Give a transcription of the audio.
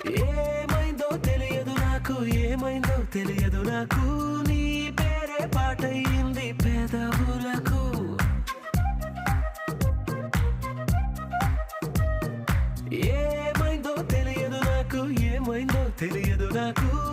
ఏమైందో తెలియదు నాకు, ఏమైందో తెలియదు నాకు, నీ పేరే పాటయింది పెదవులకు. ఏమైందో తెలియదు నాకు, ఏమైందో తెలియదు నాకు.